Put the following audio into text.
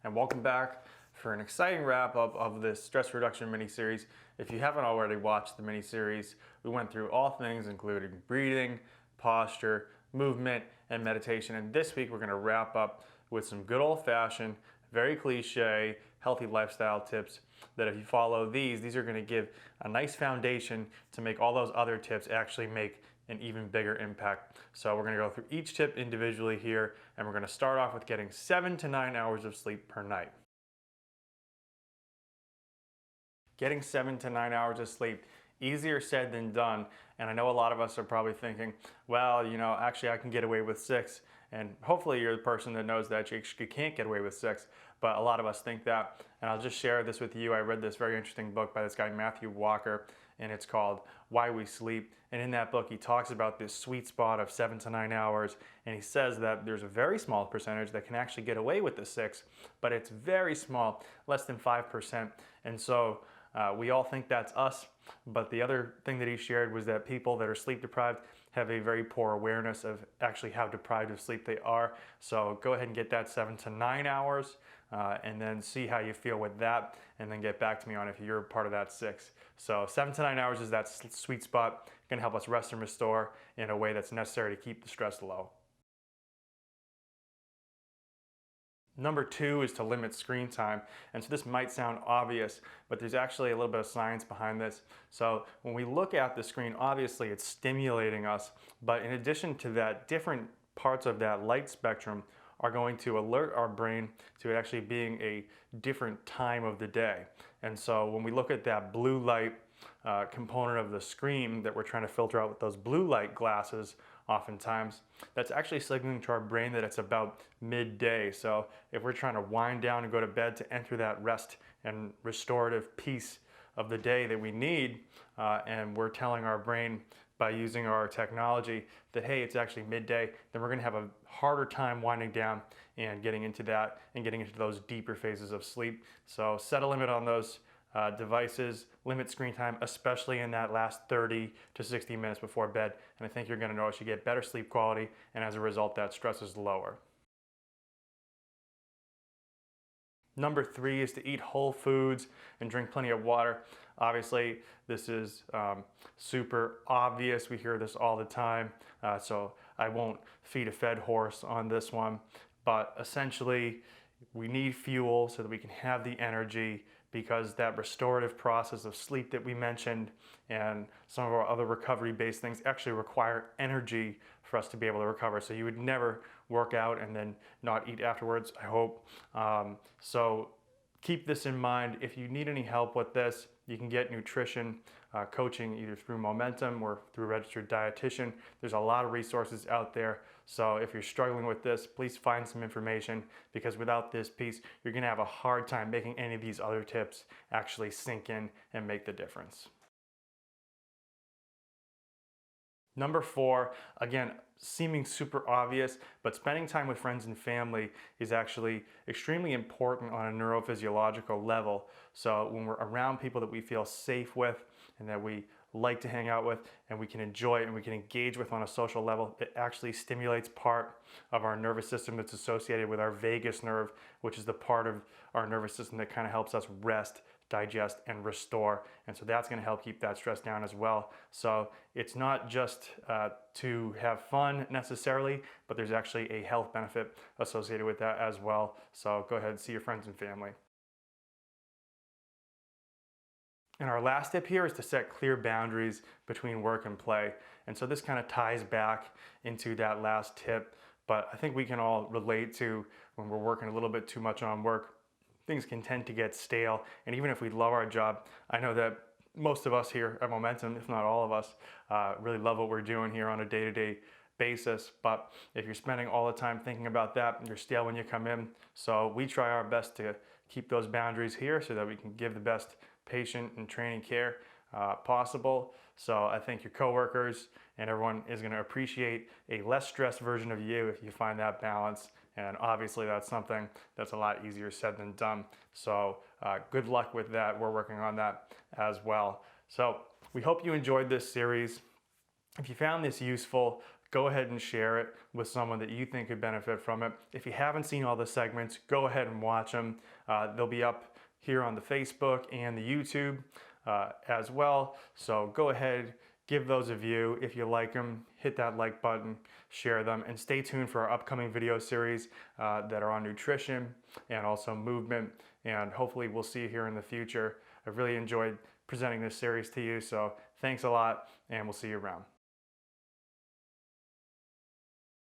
and welcome back for an exciting wrap up of this stress reduction mini-series. If you haven't already watched the mini-series, we went through all things including breathing, posture, movement, and meditation. And this week we're going to wrap up with some good old-fashioned, very cliche, healthy lifestyle tips that if you follow these are going to give a nice foundation to make all those other tips actually make an even bigger impact. So we're going to go through each tip individually here, and we're going to start off with getting 7 to 9 hours of sleep per night. Getting 7 to 9 hours of sleep, easier said than done. And I know a lot of us are probably thinking, well, actually I can get away with 6. And hopefully you're the person that knows that you can't get away with 6, but a lot of us think that. And I'll just share this with you. I read this very interesting book by this guy, Matthew Walker, and it's called Why We Sleep. And in that book, he talks about this sweet spot of 7 to 9 hours. And he says that there's a very small percentage that can actually get away with the 6, but it's very small, less than 5%. And so we all think that's us, but the other thing that he shared was that people that are sleep deprived have a very poor awareness of actually how deprived of sleep they are. So go ahead and get that 7 to 9 hours and then see how you feel with that, and then get back to me on if you're part of that 6. So 7 to 9 hours is that sweet spot, going to help us rest and restore in a way that's necessary to keep the stress low. Number 2 is to limit screen time. And so this might sound obvious, but there's actually a little bit of science behind this. So when we look at the screen, obviously it's stimulating us, but in addition to that, different parts of that light spectrum are going to alert our brain to it actually being a different time of the day. And so when we look at that blue light component of the screen that we're trying to filter out with those blue light glasses, oftentimes, that's actually signaling to our brain that it's about midday. So if we're trying to wind down and go to bed to enter that rest and restorative piece of the day that we need, and we're telling our brain by using our technology that, hey, it's actually midday, then we're going to have a harder time winding down and getting into that and getting into those deeper phases of sleep. So set a limit on those devices, limit screen time, especially in that last 30 to 60 minutes before bed. And I think you're going to notice you get better sleep quality, and as a result, that stress is lower. Number 3 is to eat whole foods and drink plenty of water. Obviously, this is super obvious. We hear this all the time, so I won't feed a fed horse on this one. But essentially, we need fuel so that we can have the energy, because that restorative process of sleep that we mentioned and some of our other recovery-based things actually require energy for us to be able to recover. So you would never work out and then not eat afterwards, I hope. So keep this in mind. If you need any help with this, you can get nutrition coaching either through Momentum or through a registered dietitian. There's a lot of resources out there. So if you're struggling with this, please find some information, because without this piece, you're going to have a hard time making any of these other tips actually sink in and make the difference. Number 4, again, seeming super obvious, but spending time with friends and family is actually extremely important on a neurophysiological level. So when we're around people that we feel safe with and that we like to hang out with and we can enjoy and we can engage with on a social level, it actually stimulates part of our nervous system that's associated with our vagus nerve, which is the part of our nervous system that kind of helps us rest, digest, and restore. And so that's going to help keep that stress down as well. So it's not just to have fun necessarily, but there's actually a health benefit associated with that as well. So go ahead and see your friends and family. And our last tip here is to set clear boundaries between work and play. And so this kind of ties back into that last tip, but I think we can all relate to when we're working a little bit too much on work, things can tend to get stale. And even if we love our job, I know that most of us here at Momentum, if not all of us, really love what we're doing here on a day-to-day basis. But if you're spending all the time thinking about that, you're stale when you come in. So we try our best to keep those boundaries here so that we can give the best patient and training care possible. So I think your coworkers and everyone is going to appreciate a less stressed version of you if you find that balance. And obviously that's something that's a lot easier said than done. So good luck with that. We're working on that as well. So we hope you enjoyed this series. If you found this useful, go ahead and share it with someone that you think could benefit from it. If you haven't seen all the segments, go ahead and watch them. They'll be up here on the Facebook and the YouTube as well. So go ahead, give those a view. If you like them, hit that like button, share them, and stay tuned for our upcoming video series that are on nutrition and also movement. And hopefully we'll see you here in the future. I've really enjoyed presenting this series to you, so thanks a lot, and we'll see you around.